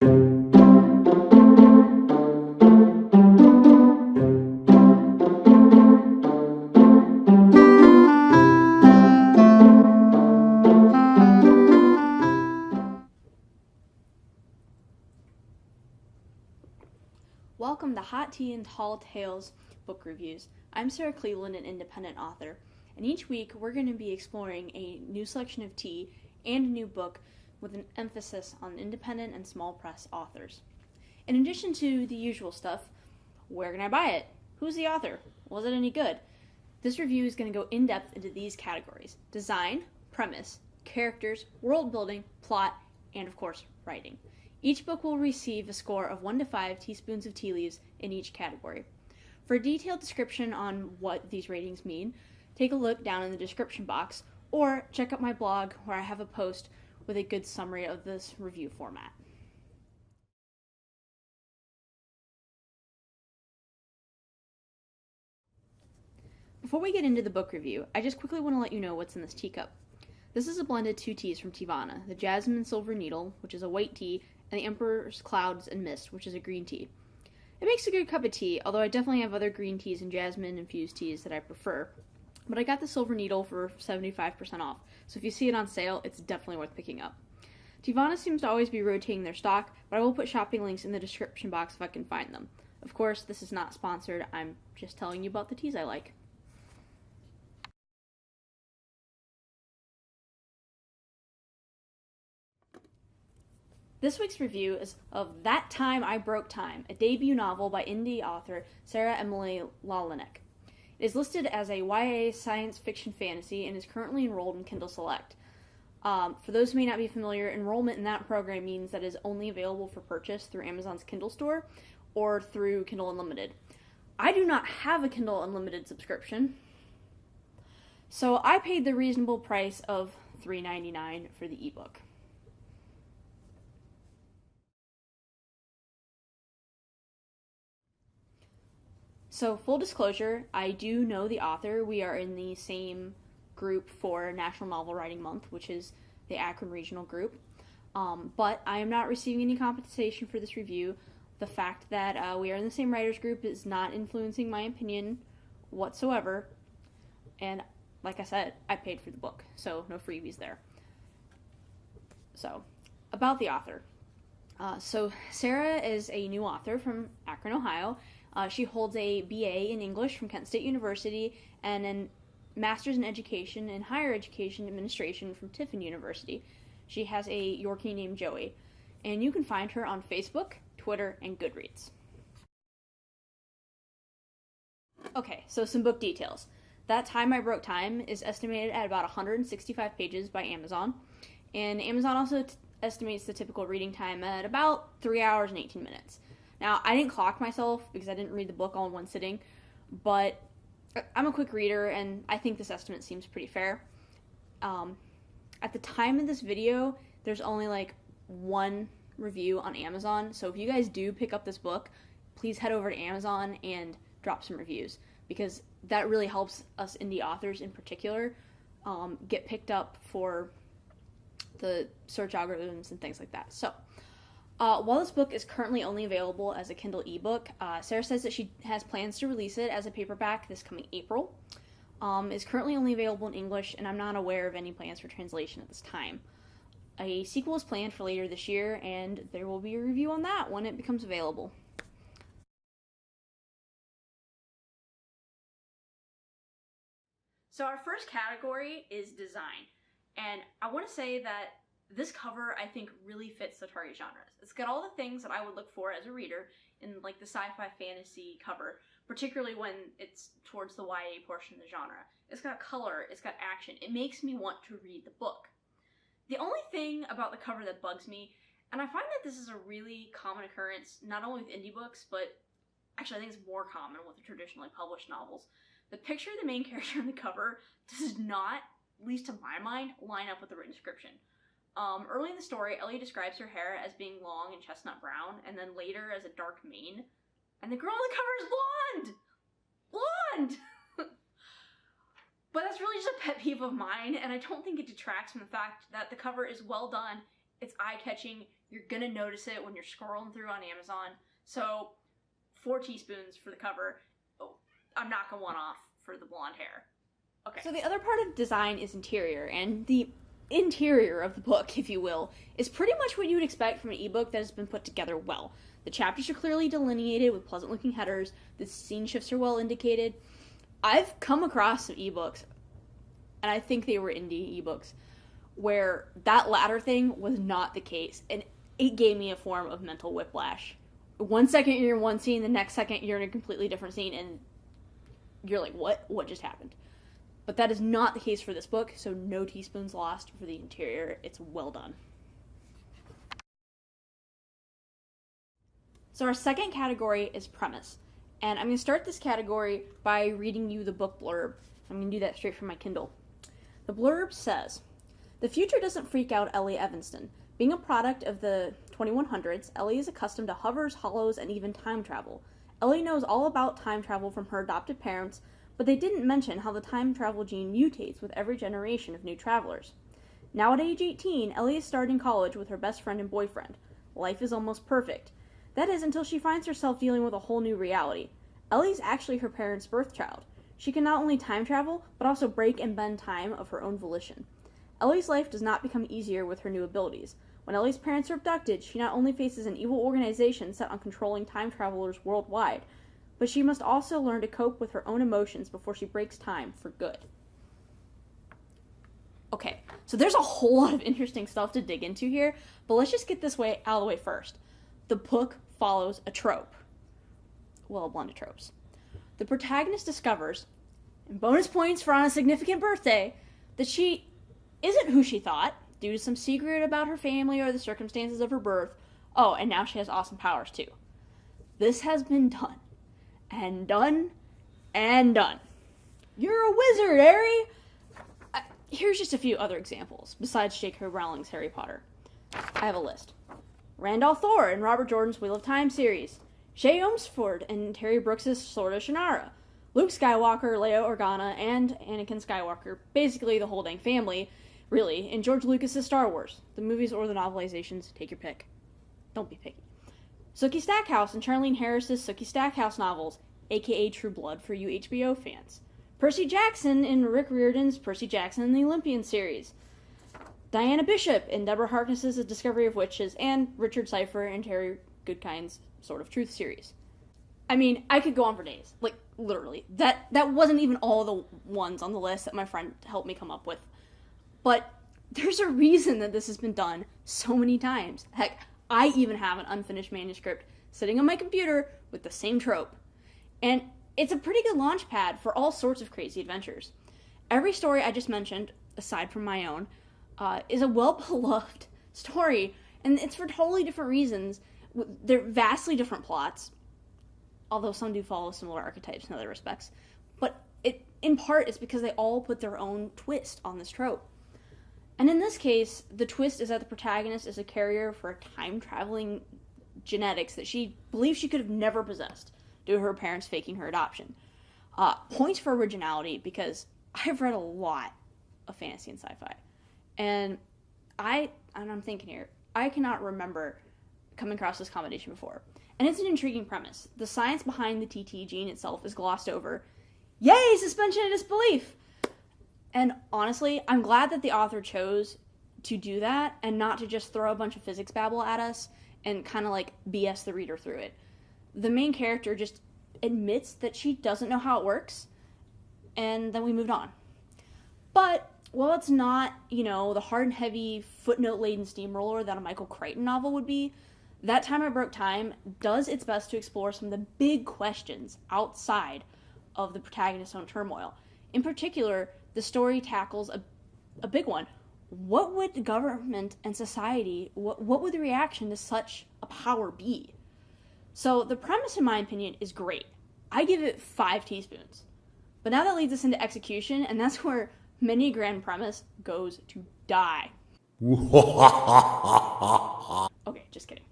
Welcome to Hot Tea and Tall Tales book reviews. I'm Sarah Cleveland, an independent author, and each week we're going to be exploring a new selection of tea and a new book with an emphasis on independent and small press authors. In addition to the usual stuff, where can I buy it? Who's the author? Was it any good? This review is going to go in depth into these categories: design, premise, characters, world building, plot, and of course, writing. Each book will receive a score of 1 to 5 teaspoons of tea leaves in each category. For a detailed description on what these ratings mean, take a look down in the description box, or check out my blog where I have a post with a good summary of this review format. Before we get into the book review, I just quickly want to let you know what's in this teacup. This is a blended 2 teas from Tivana, the Jasmine Silver Needle, which is a white tea, and the Emperor's Clouds and Mist, which is a green tea. It makes a good cup of tea, although I definitely have other green teas and jasmine-infused teas that I prefer. But I got the Silver Needle for 75% off, so if you see it on sale, it's definitely worth picking up. Tivana seems to always be rotating their stock, but I will put shopping links in the description box if I can find them. Of course, this is not sponsored, I'm just telling you about the teas I like. This week's review is of That Time I Broke Time, a debut novel by indie author Sarah Emily Lelonek. It is listed as a YA science fiction fantasy and is currently enrolled in Kindle Select. For those who may not be familiar, enrollment in that program means that it is only available for purchase through Amazon's Kindle store or through Kindle Unlimited. I do not have a Kindle Unlimited subscription, so I paid the reasonable price of $3.99 for the ebook. So, full disclosure, I do know the author. We are in the same group for National Novel Writing Month, which is the Akron Regional Group. But I am not receiving any compensation for this review. The fact that we are in the same writers group is not influencing my opinion whatsoever. And like I said, I paid for the book, so no freebies there. So, about the author. So Sarah is a new author from Akron, Ohio. She holds a BA in English from Kent State University and a Master's in Education and Higher Education Administration from Tiffin University. She has a Yorkie named Joey, and you can find her on Facebook, Twitter, and Goodreads. Okay, so some book details. That Time I Broke Time is estimated at about 165 pages by Amazon, and Amazon also estimates the typical reading time at about 3 hours and 18 minutes. Now, I didn't clock myself because I didn't read the book all in one sitting, but I'm a quick reader, and I think this estimate seems pretty fair. At the time of this video, there's only like one review on Amazon, so if you guys do pick up this book, please head over to Amazon and drop some reviews, because that really helps us indie authors in particular get picked up for the search algorithms and things like that. So, while this book is currently only available as a Kindle ebook, Sarah says that she has plans to release it as a paperback this coming April. It's currently only available in English, and I'm not aware of any plans for translation at this time. A sequel is planned for later this year, and there will be a review on that when it becomes available. So our first category is design, and I want to say that this cover, I think, really fits the target genres. It's got all the things that I would look for as a reader in like the sci-fi fantasy cover, particularly when it's towards the YA portion of the genre. It's got color, it's got action. It makes me want to read the book. The only thing about the cover that bugs me, and I find that this is a really common occurrence, not only with indie books, but actually I think it's more common with the traditionally published novels. The picture of the main character on the cover does not, at least to my mind, line up with the written description. Early in the story, Ellie describes her hair as being long and chestnut brown, and then later as a dark mane. And the girl on the cover is blonde! Blonde! But that's really just a pet peeve of mine, and I don't think it detracts from the fact that the cover is well done It's eye-catching. You're gonna notice it when you're scrolling through on Amazon. So 4 teaspoons for the cover. Oh, I'm knocking one off for the blonde hair. Okay. So the other part of design is interior, and the interior of the book, if you will, is pretty much what you would expect from an ebook that has been put together well. The chapters are clearly delineated with pleasant-looking headers. The scene shifts are well indicated. I've come across some ebooks, and I think they were indie ebooks, where that latter thing was not the case, and it gave me a form of mental whiplash. 1 second you're in one scene, the next second you're in a completely different scene, and you're like, what just happened? But that is not the case for this book, so no teaspoons lost for the interior. It's well done. So our second category is premise. And I'm going to start this category by reading you the book blurb. I'm going to do that straight from my Kindle. The blurb says, "The future doesn't freak out Ellie Evanston. Being a product of the 2100s, Ellie is accustomed to hovers, hollows, and even time travel. Ellie knows all about time travel from her adopted parents, but they didn't mention how the time travel gene mutates with every generation of new travelers. Now at age 18, Ellie is starting college with her best friend and boyfriend. Life is almost perfect. That is until she finds herself dealing with a whole new reality. Ellie's actually her parents' birth child. She can not only time travel, but also break and bend time of her own volition. Ellie's life does not become easier with her new abilities. When Ellie's parents are abducted, she not only faces an evil organization set on controlling time travelers worldwide, but she must also learn to cope with her own emotions before she breaks time for good." Okay, so there's a whole lot of interesting stuff to dig into here, but let's just get this way out of the way first. The book follows a trope. Well, a blend of tropes. The protagonist discovers, and bonus points for on a significant birthday, that she isn't who she thought, due to some secret about her family or the circumstances of her birth. Oh, and now she has awesome powers too. This has been done. And done. And done. You're a wizard, Harry! Here's just a few other examples, besides J.K. Rowling's Harry Potter. I have a list. Randolph Thor in Robert Jordan's Wheel of Time series. Shay Umsford in Terry Brooks' Sword of Shannara. Luke Skywalker, Leia Organa, and Anakin Skywalker, basically the whole dang family, really, in George Lucas' Star Wars. The movies or the novelizations, take your pick. Don't be picky. Sookie Stackhouse in Charlene Harris's Sookie Stackhouse novels, aka True Blood for you HBO fans. Percy Jackson in Rick Riordan's Percy Jackson and the Olympian series. Diana Bishop in Deborah Harkness's A Discovery of Witches, and Richard Cypher in Terry Goodkind's Sword of Truth series. I mean, I could go on for days. Like, literally. That wasn't even all the ones on the list that my friend helped me come up with. But there's a reason that this has been done so many times. Heck, I even have an unfinished manuscript sitting on my computer with the same trope. And it's a pretty good launch pad for all sorts of crazy adventures. Every story I just mentioned, aside from my own, is a well-beloved story, and it's for totally different reasons. They're vastly different plots, although some do follow similar archetypes in other respects. But in part, it's because they all put their own twist on this trope. And in this case, the twist is that the protagonist is a carrier for a time-traveling genetics that she believes she could have never possessed due to her parents faking her adoption. Points for originality, because I've read a lot of fantasy and sci-fi. And I'm thinking here, I cannot remember coming across this combination before. And it's an intriguing premise. The science behind the TT gene itself is glossed over. Yay, suspension of disbelief! And honestly, I'm glad that the author chose to do that and not to just throw a bunch of physics babble at us and kind of like BS the reader through it. The main character just admits that she doesn't know how it works, and then we moved on. But while it's not, the hard and heavy, footnote-laden steamroller that a Michael Crichton novel would be, That Time I Broke Time does its best to explore some of the big questions outside of the protagonist's own turmoil. In particular, the story tackles a big one. What would the government and society, what would the reaction to such a power be? So the premise, in my opinion, is great. I give it 5 teaspoons. But now that leads us into execution, and that's where many grand premise goes to die. Okay, just kidding.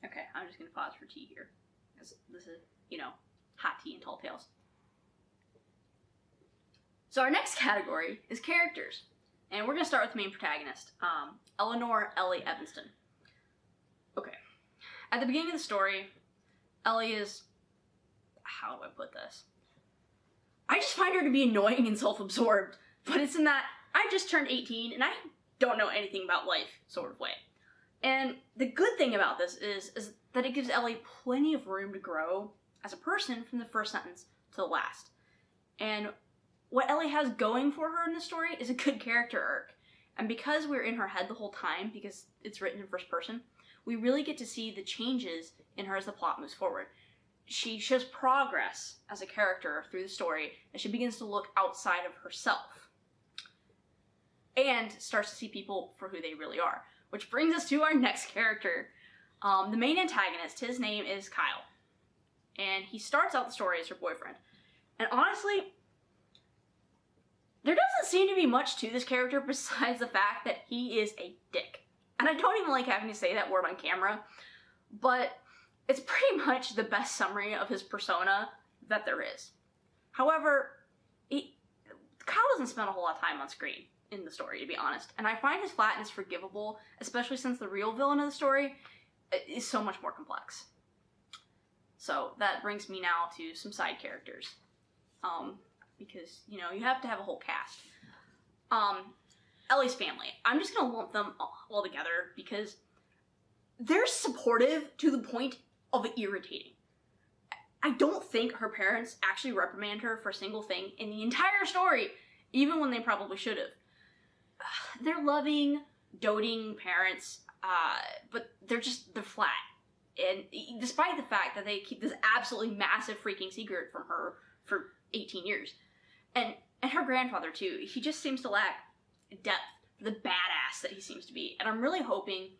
Okay, I'm just going to pause for tea here. This is, hot tea and tall tales. So our next category is characters. And we're going to start with the main protagonist, Eleanor Ellie Evanston. Okay. At the beginning of the story, Ellie is... How do I put this? I just find her to be annoying and self-absorbed, but it's in that I just turned 18 and I don't know anything about life sort of way. And the good thing about this is that it gives Ellie plenty of room to grow as a person from the first sentence to the last. And what Ellie has going for her in the story is a good character arc. And because we're in her head the whole time, because it's written in first person, we really get to see the changes in her as the plot moves forward. She shows progress as a character through the story as she begins to look outside of herself and starts to see people for who they really are. Which brings us to our next character. The main antagonist, his name is Kyle. And he starts out the story as her boyfriend. And honestly, there doesn't seem to be much to this character besides the fact that he is a dick. And I don't even like having to say that word on camera, but it's pretty much the best summary of his persona that there is. However, Kyle doesn't spend a whole lot of time on screen in the story, to be honest. And I find his flatness forgivable, especially since the real villain of the story is so much more complex. So that brings me now to some side characters. Because, you know, you have to have a whole cast. Ellie's family. I'm just gonna lump them all together because they're supportive to the point of irritating. I don't think her parents actually reprimand her for a single thing in the entire story, even when they probably should have. They're loving, doting parents, but they're flat. And despite the fact that they keep this absolutely massive freaking secret from her for 18 years. And her grandfather, too. He just seems to lack depth for the badass that he seems to be. And I'm really hoping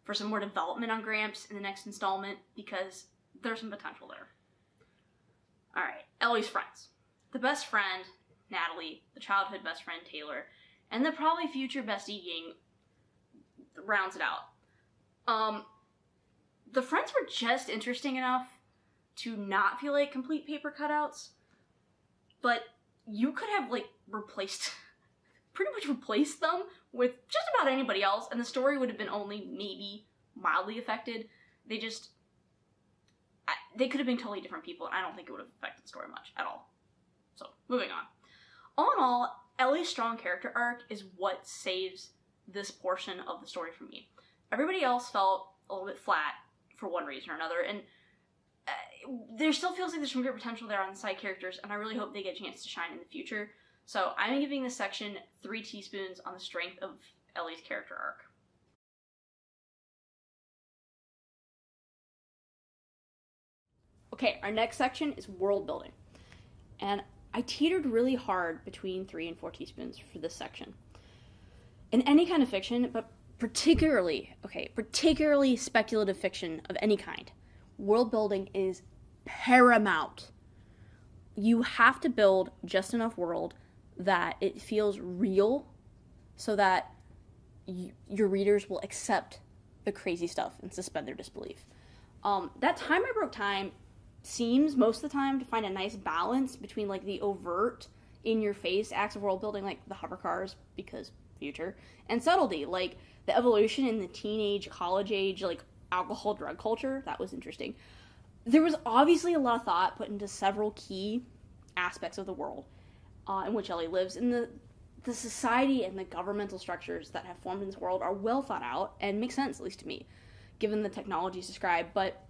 for some more development on Gramps in the next installment because there's some potential there. Alright, Ellie's friends. The best friend, Natalie, the childhood best friend, Taylor, and the probably future bestie, Ying, rounds it out. The friends were just interesting enough to not feel like complete paper cutouts, but you could have, like, pretty much replaced them with just about anybody else, and the story would have been only maybe mildly affected. They could have been totally different people, and I don't think it would have affected the story much at all. So, moving on. All in all, Ellie's strong character arc is what saves this portion of the story for me. Everybody else felt a little bit flat for one reason or another, and there still feels like there's some great potential there on the side characters, and I really hope they get a chance to shine in the future. So I'm giving this section 3 teaspoons on the strength of Ellie's character arc. Okay, our next section is world building. And I teetered really hard between 3 and 4 teaspoons for this section. In any kind of fiction, but particularly speculative fiction of any kind, world building is paramount. You have to build just enough world that it feels real so that your readers will accept the crazy stuff and suspend their disbelief. That Time I Broke Time seems most of the time to find a nice balance between like the overt, in-your-face acts of world building, like the hover cars, because future, and subtlety, like the evolution in the teenage, college age, like alcohol, drug culture. That was interesting. There was obviously a lot of thought put into several key aspects of the world in which Ellie lives, and the society and the governmental structures that have formed in this world are well thought out and make sense, at least to me, given the technologies described. But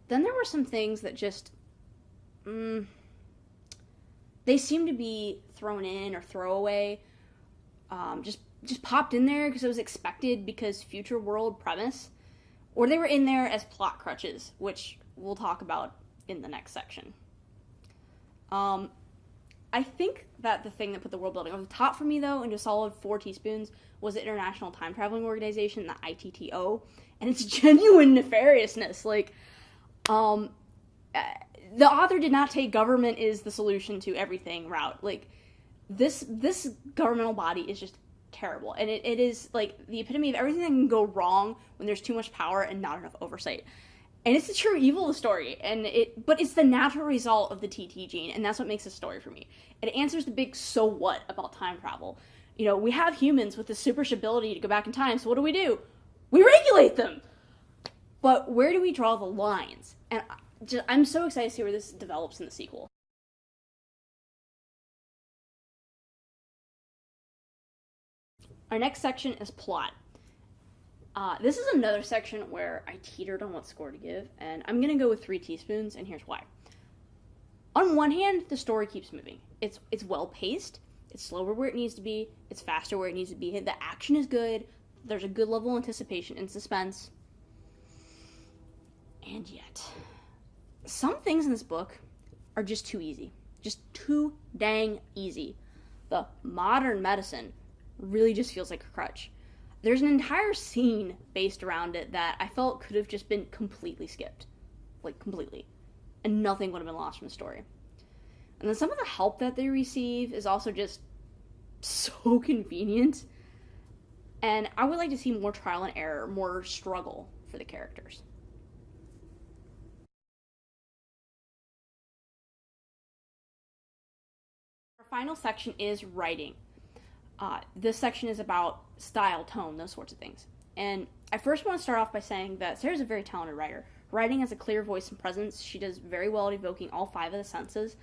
then there were some things that just they seem to be thrown in or throwaway, just popped in there because it was expected because future world premise, or they were in there as plot crutches, which we'll talk about in the next section. I think that the thing that put the world building over the top for me, though, into a solid 4 teaspoons, was the International Time Traveling Organization, the ITTO, and its genuine nefariousness. Like, the author did not take government is the solution to everything route. Like, this governmental body is just terrible, and it is, like, the epitome of everything that can go wrong when there's too much power and not enough oversight. And it's the true evil of the story, but it's the natural result of the TT gene, and that's what makes this story for me. It answers the big so what about time travel. You know, we have humans with this superish ability to go back in time, so what do? We regulate them! But where do we draw the lines? And I'm so excited to see where this develops in the sequel. Our next section is plot. This is another section where I teetered on what score to give, and I'm going to go with 3 teaspoons, and here's why. On one hand, the story keeps moving. It's well-paced, it's slower where it needs to be, it's faster where it needs to be, the action is good, there's a good level of anticipation and suspense. And yet, some things in this book are just too easy. Just too dang easy. The modern medicine really just feels like a crutch. There's an entire scene based around it that I felt could have just been completely skipped. Like, completely. And nothing would have been lost from the story. And then some of the help that they receive is also just so convenient. And I would like to see more trial and error, more struggle for the characters. Our final section is writing. This section is about style, tone, those sorts of things. And I first want to start off by saying that Sarah's a very talented writer. Writing has a clear voice and presence. She does very well at evoking all 5 of the senses.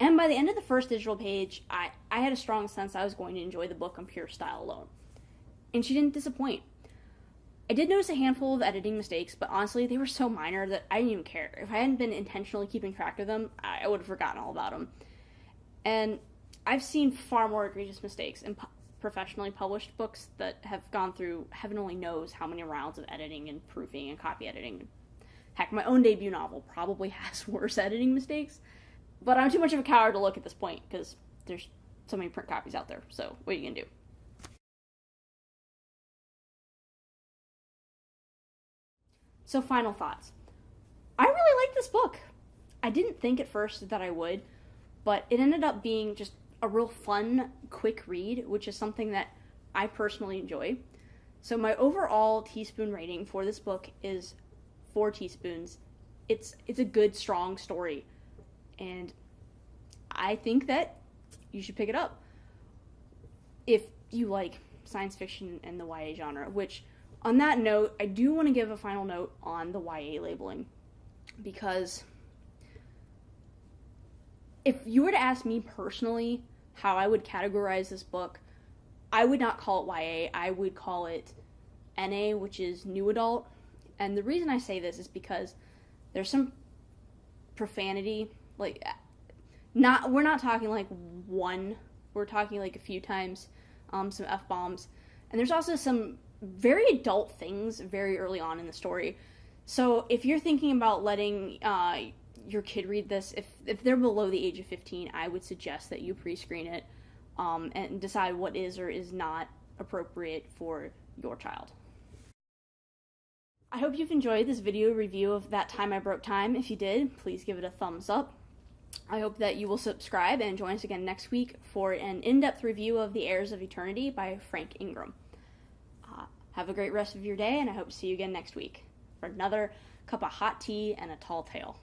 And by the end of the first digital page, I had a strong sense I was going to enjoy the book on pure style alone. And she didn't disappoint. I did notice a handful of editing mistakes, but honestly, they were so minor that I didn't even care. If I hadn't been intentionally keeping track of them, I would have forgotten all about them. And I've seen far more egregious mistakes in professionally published books that have gone through heaven only knows how many rounds of editing and proofing and copy editing. Heck, my own debut novel probably has worse editing mistakes, but I'm too much of a coward to look at this point because there's so many print copies out there, so what are you going to do? So final thoughts. I really like this book. I didn't think at first that I would, but it ended up being just a real fun, quick read, which is something that I personally enjoy. So my overall teaspoon rating for this book is 4 teaspoons. It's a good, strong story, and I think that you should pick it up if you like science fiction and the YA genre, which, on that note, I do want to give a final note on the YA labeling, because if you were to ask me personally how I would categorize this book, I would not call it YA, I would call it NA, which is new adult. And the reason I say this is because there's some profanity, like, we're not talking like one, we're talking like a few times, some F-bombs, and there's also some very adult things very early on in the story. So if you're thinking about letting your kid read this, if they're below the age of 15, I would suggest that you pre-screen it and decide what is or is not appropriate for your child. I hope you've enjoyed this video review of That Time I Broke Time. If you did, please give it a thumbs up. I hope that you will subscribe and join us again next week for an in-depth review of The Heirs of Eternity by Frank Ingram. Have a great rest of your day, and I hope to see you again next week for another cup of hot tea and a tall tale.